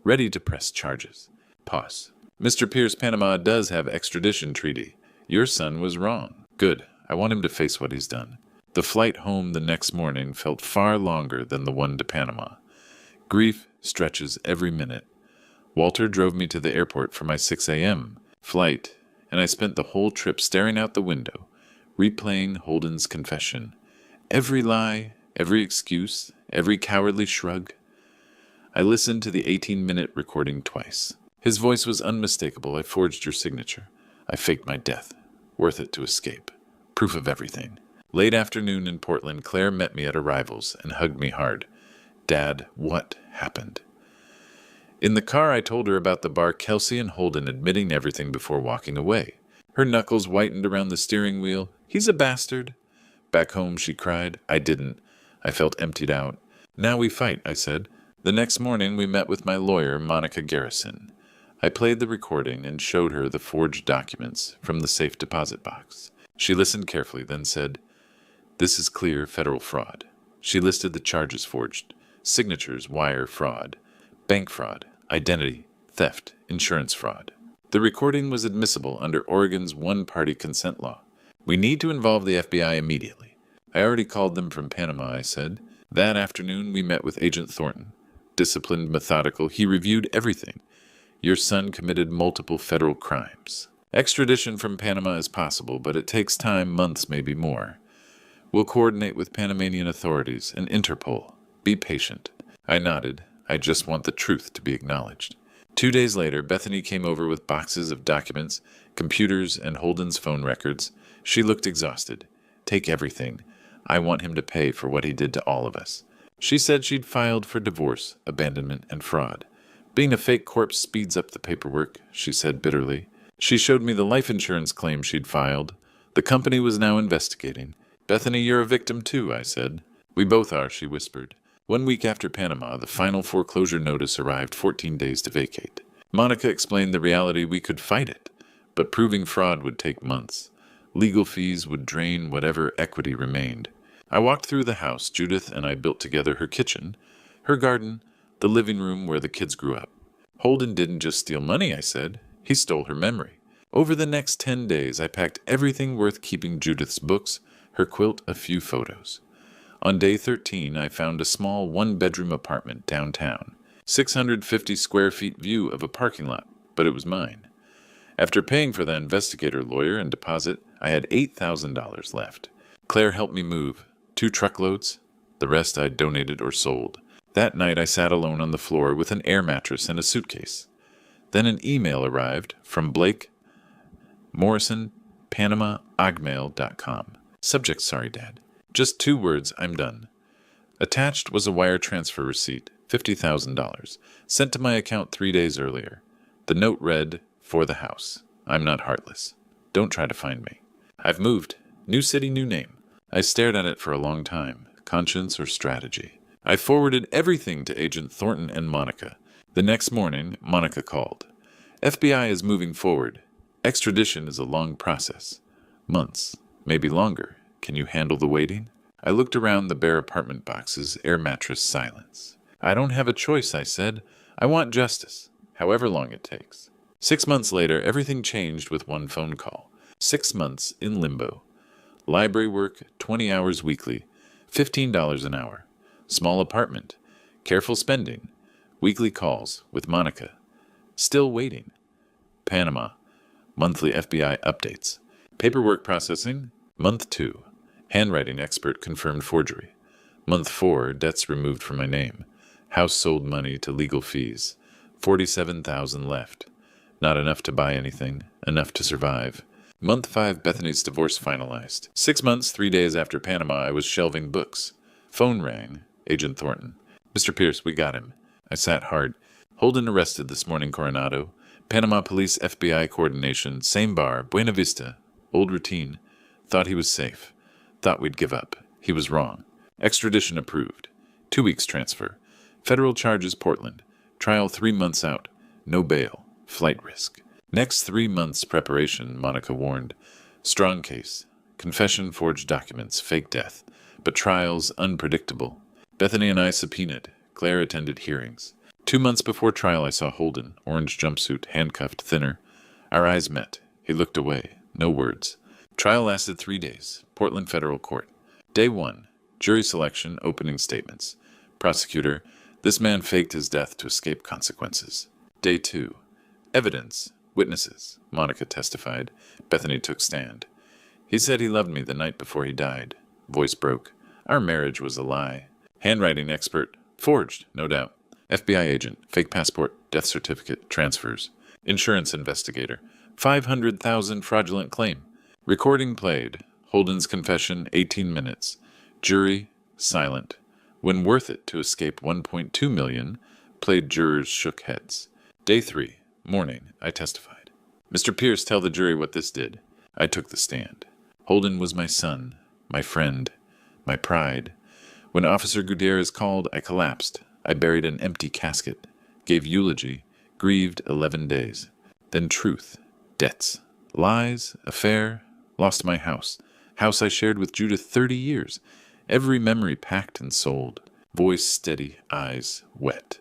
B: Ready to press charges. Pause. Mr. Pierce, Panama does have extradition treaty. Your son was wrong. Good. I want him to face what he's done. The flight home the next morning felt far longer than the one to Panama. Grief stretches every minute. Walter drove me to the airport for my 6 a.m. flight, and I spent the whole trip staring out the window, replaying Holden's confession. Every lie, every excuse, every cowardly shrug. I listened to the 18-minute recording twice. His voice was unmistakable. I forged your signature. I faked my death. Worth it to escape. Proof of everything. Late afternoon in Portland, Claire met me at arrivals and hugged me hard. Dad, what happened? In the car, I told her about the bar, Kelsey and Holden admitting everything before walking away. Her knuckles whitened around the steering wheel. He's a bastard. Back home, she cried. I didn't. I felt emptied out. Now we fight, I said. The next morning, we met with my lawyer, Monica Garrison. I played the recording and showed her the forged documents from the safe deposit box. She listened carefully, then said, This is clear federal fraud. She listed the charges forged. Signatures, wire fraud, bank fraud, identity, theft, insurance fraud. The recording was admissible under Oregon's one-party consent law. We need to involve the FBI immediately. I already called them from Panama, I said. That afternoon, we met with Agent Thornton. Disciplined, methodical, he reviewed everything. Your son committed multiple federal crimes. Extradition from Panama is possible, but it takes time, months, maybe more. We'll coordinate with Panamanian authorities and Interpol. Be patient. I nodded. I just want the truth to be acknowledged. 2 days later, Bethany came over with boxes of documents, computers, and Holden's phone records. She looked exhausted. Take everything. I want him to pay for what he did to all of us. She said she'd filed for divorce, abandonment, and fraud. Being a fake corpse speeds up the paperwork, she said bitterly. She showed me the life insurance claim she'd filed. The company was now investigating. Bethany, you're a victim too, I said. We both are, she whispered. 1 week after Panama, the final foreclosure notice arrived, 14 days to vacate. Monica explained the reality: we could fight it, but proving fraud would take months. Legal fees would drain whatever equity remained. I walked through the house. Judith and I built together her kitchen, her garden, the living room where the kids grew up. Holden didn't just steal money, I said. He stole her memory. Over the next 10 days, I packed everything worth keeping: Judith's books, her quilt, a few photos. On day 13, I found a small one-bedroom apartment downtown. 650 square feet view of a parking lot, but it was mine. After paying for the investigator, lawyer, and deposit, I had $8,000 left. Claire helped me move. 2 truckloads. The rest I donated or sold. That night I sat alone on the floor with an air mattress and a suitcase. Then an email arrived from Blake Morrison, PanamaAgmail.com. Subject: sorry, Dad. Just 2 words: I'm done. Attached was a wire transfer receipt, $50,000, sent to my account 3 days earlier. The note read, "For the house. I'm not heartless. Don't try to find me. I've moved. New city, new name." I stared at it for a long time. Conscience or strategy? I forwarded everything to Agent Thornton and Monica. The next morning, Monica called. "FBI is moving forward. Extradition is a long process. Months, maybe longer. Can you handle the waiting?" I looked around the bare apartment boxes, air mattress, silence. "I don't have a choice," I said. "I want justice, however long it takes." 6 months later, everything changed with one phone call. 6 months in limbo. Library work, 20 hours weekly, $15 an hour. Small apartment. Careful spending. Weekly calls with Monica. Still waiting. Panama. Monthly FBI updates. Paperwork processing. Month 2. Handwriting expert confirmed forgery. Month 4. Debts removed from my name. House sold, money to legal fees. 47,000 left. Not enough to buy anything. Enough to survive. Month 5. Bethany's divorce finalized. 6 months, 3 days after Panama, I was shelving books. Phone rang. Agent Thornton. "Mr. Pierce, we got him." I sat hard. "Holden arrested this morning, Coronado. Panama Police FBI coordination. Same bar. Buena Vista. Old routine. Thought he was safe. Thought we'd give up. He was wrong. Extradition approved. 2 weeks transfer. Federal charges, Portland. Trial 3 months out. No bail. Flight risk. Next 3 months preparation," Monica warned. "Strong case. Confession, forged documents, fake death. But trials unpredictable." Bethany and I subpoenaed. Claire attended hearings. 2 months before trial, I saw Holden, orange jumpsuit, handcuffed, thinner. Our eyes met. He looked away. No words. Trial lasted 3 days. Portland Federal Court. Day 1. Jury selection, opening statements. Prosecutor: "This man faked his death to escape consequences." Day 2. Evidence. Witnesses. Monica testified. Bethany took stand. "He said he loved me the night before he died." Voice broke. "Our marriage was a lie." Handwriting expert. Forged, no doubt. FBI agent. Fake passport, death certificate, transfers. Insurance investigator. 500,000 fraudulent claim. Recording played. Holden's confession, 18 minutes. Jury, silent. When worth it to escape 1.2 million, played jurors shook heads. Day 3. Morning, I testified. "Mr. Pierce, tell the jury what this did." I took the stand. Holden was my son, my friend, my pride. When Officer Gutierrez called, I collapsed. I buried an empty casket, gave eulogy, grieved 11 days. Then truth, debts, lies, affair, lost my house. House I shared with Judith 30 years. Every memory packed and sold. Voice steady, eyes wet.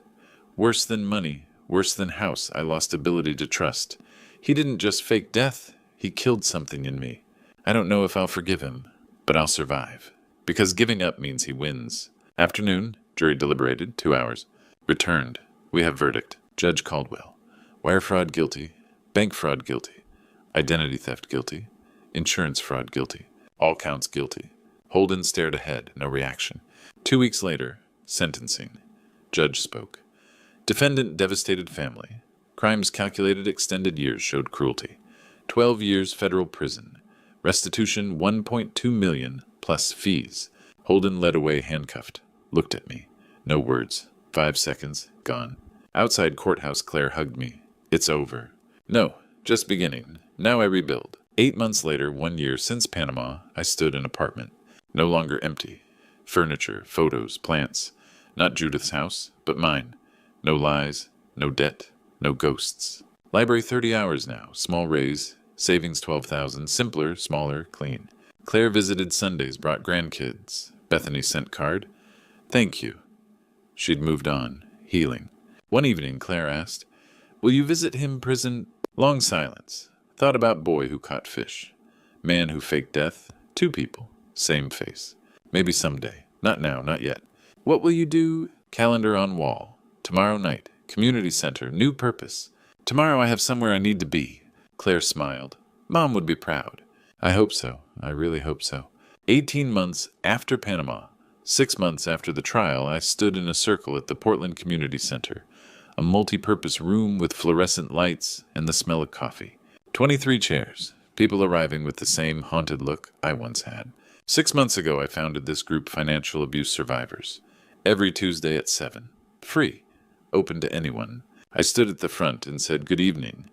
B: Worse than money, worse than house, I lost ability to trust. He didn't just fake death, he killed something in me. I don't know if I'll forgive him, but I'll survive. Because giving up means he wins. Afternoon, jury deliberated, 2 hours. Returned. We have verdict. Judge Caldwell. Wire fraud guilty. Bank fraud guilty. Identity theft guilty. Insurance fraud guilty. All counts guilty. Holden stared ahead, no reaction. 2 weeks later, sentencing. Judge spoke. Defendant devastated family. Crimes calculated extended years showed cruelty. 12 years federal prison. Restitution 1.2 million plus fees. Holden led away handcuffed. Looked at me. No words. 5 seconds. Gone. Outside courthouse, Claire hugged me. "It's over." No, just beginning. Now I rebuild. 8 months later, 1 year since Panama, I stood in apartment. No longer empty. Furniture, photos, plants. Not Judith's house, but mine. No lies, no debt, no ghosts. Library 30 hours now, small raise, savings 12,000, simpler, smaller, clean. Claire visited Sundays, brought grandkids. Bethany sent card. Thank you. She'd moved on, healing. One evening, Claire asked, will you visit him prison? Long silence. Thought about boy who caught fish. Man who faked death. Two people. Same face. Maybe someday. Not now, not yet. What will you do? Calendar on wall. Tomorrow night. Community center. New purpose. Tomorrow I have somewhere I need to be. Claire smiled. Mom would be proud. I hope so. I really hope so. 18 months after Panama, 6 months after the trial, I stood in a circle at the Portland Community Center, a multi-purpose room with fluorescent lights and the smell of coffee. 23 chairs, people arriving with the same haunted look I once had. 6 months ago, I founded this group, Financial Abuse Survivors. Every Tuesday at 7. Free. Open to anyone. I stood at the front and said good evening.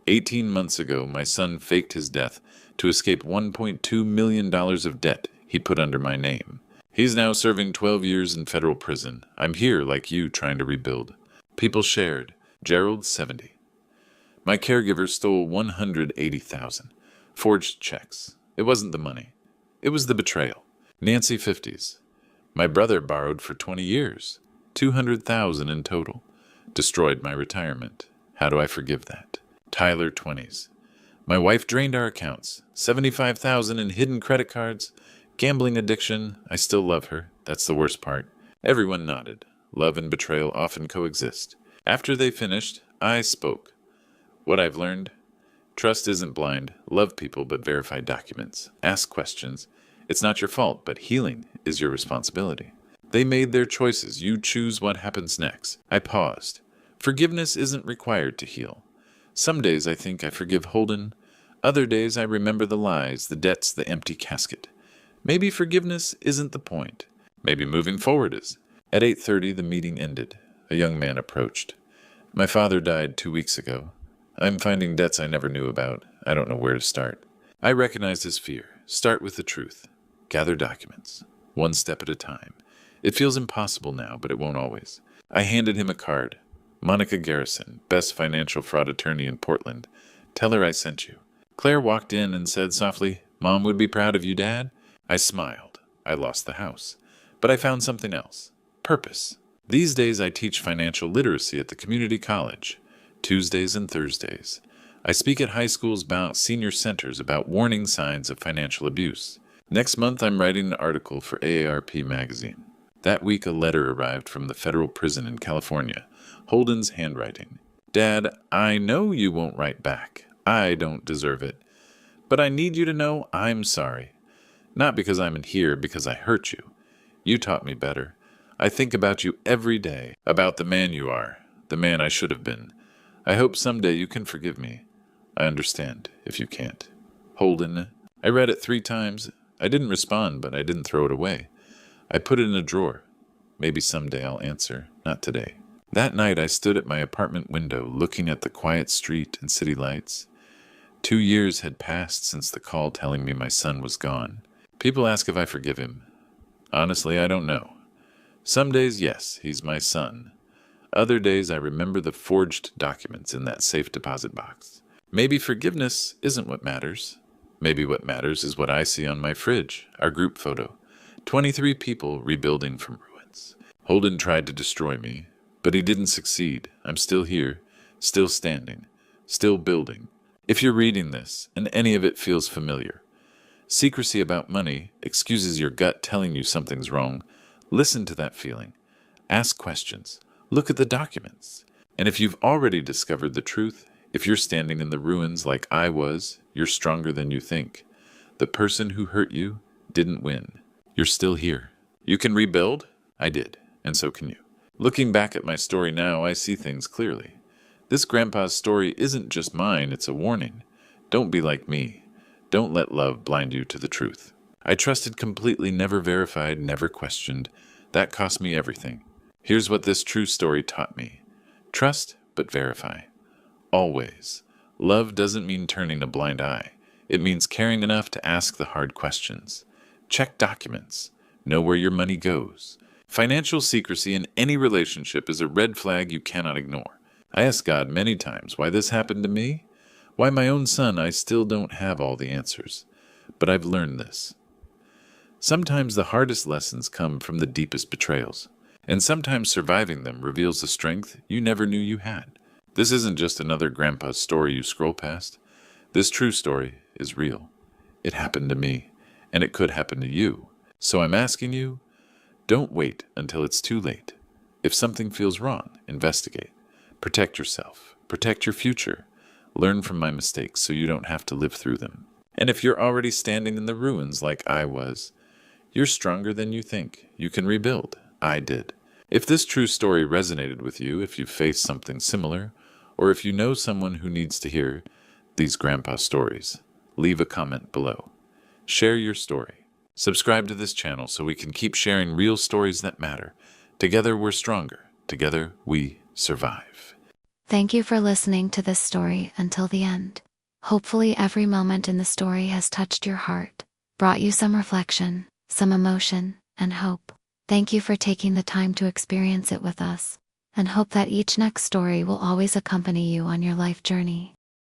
B: 18 months ago, my son faked his death to escape $1.2 million of debt he put under my name. He's now serving 12 years in federal prison. I'm here, like you, trying to rebuild. People shared. Gerald, 70. My caregiver stole $180,000. Forged checks. It wasn't the money. It was the betrayal. Nancy, 50s. My brother borrowed for 20 years. $200,000 in total. Destroyed my retirement. How do I forgive that? Tyler, 20s. My wife drained our accounts. $75,000 in hidden credit cards. Gambling addiction. I still love her. That's the worst part. Everyone nodded. Love and betrayal often coexist. After they finished, I spoke. What I've learned? Trust isn't blind. Love people, but verify documents. Ask questions. It's not your fault, but healing is your responsibility. They made their choices. You choose what happens next. I paused. Forgiveness isn't required to heal. Some days I think I forgive Holden. Other days I remember the lies, the debts, the empty casket. Maybe forgiveness isn't the point. Maybe moving forward is. At 8:30 the meeting ended. A young man approached. My father died 2 weeks ago. I'm finding debts I never knew about. I don't know where to start. I recognized his fear. Start with the truth. Gather documents. One step at a time. It feels impossible now, but it won't always. I handed him a card. Monica Garrison, best financial fraud attorney in Portland. Tell her I sent you. Claire walked in and said softly, Mom would be proud of you, Dad. I smiled. I lost the house. But I found something else. Purpose. These days I teach financial literacy at the community college. Tuesdays and Thursdays. I speak at high schools about senior centers about warning signs of financial abuse. Next month I'm writing an article for AARP magazine. That week a letter arrived from the federal prison in California. Holden's handwriting. Dad, I know you won't write back. I don't deserve it. But I need you to know I'm sorry. Not because I'm in here, because I hurt you. You taught me better. I think about you every day, about the man you are, the man I should have been. I hope someday you can forgive me. I understand, if you can't. Holden. I read it 3 times. I didn't respond, but I didn't throw it away. I put it in a drawer. Maybe someday I'll answer, not today. That night I stood at my apartment window looking at the quiet street and city lights. 2 years had passed since the call telling me my son was gone. People ask if I forgive him. Honestly, I don't know. Some days, yes, he's my son. Other days I remember the forged documents in that safe deposit box. Maybe forgiveness isn't what matters. Maybe what matters is what I see on my fridge, our group photo. 23 people rebuilding from ruins. Holden tried to destroy me, but he didn't succeed. I'm still here, still standing, still building. If you're reading this, and any of it feels familiar, secrecy about money excuses your gut telling you something's wrong. Listen to that feeling. Ask questions. Look at the documents. And if you've already discovered the truth, if you're standing in the ruins like I was, you're stronger than you think. The person who hurt you didn't win. You're still here. You can rebuild? I did, and so can you. Looking back at my story now, I see things clearly. This grandpa's story isn't just mine, it's a warning. Don't be like me. Don't let love blind you to the truth. I trusted completely, never verified, never questioned. That cost me everything. Here's what this true story taught me. Trust, but verify. Always. Love doesn't mean turning a blind eye. It means caring enough to ask the hard questions. Check documents. Know where your money goes. Financial secrecy in any relationship is a red flag you cannot ignore. I asked God many times why this happened to me, why my own son I still don't have all the answers. But I've learned this. Sometimes the hardest lessons come from the deepest betrayals, and sometimes surviving them reveals the strength you never knew you had. This isn't just another grandpa's story you scroll past. This true story is real. It happened to me, and it could happen to you. So I'm asking you, don't wait until it's too late. If something feels wrong, investigate. Protect yourself. Protect your future. Learn from my mistakes so you don't have to live through them. And if you're already standing in the ruins like I was, you're stronger than you think. You can rebuild. I did. If this true story resonated with you, if you faced something similar, or if you know someone who needs to hear these grandpa stories, leave a comment below. Share your story. Subscribe to this channel so we can keep sharing real stories that matter. Together we're stronger. Together we survive.
C: Thank you for listening to this story until the end. Hopefully every moment in the story has touched your heart, brought you some reflection, some emotion, and hope. Thank you for taking the time to experience it with us, and hope that each next story will always accompany you on your life journey.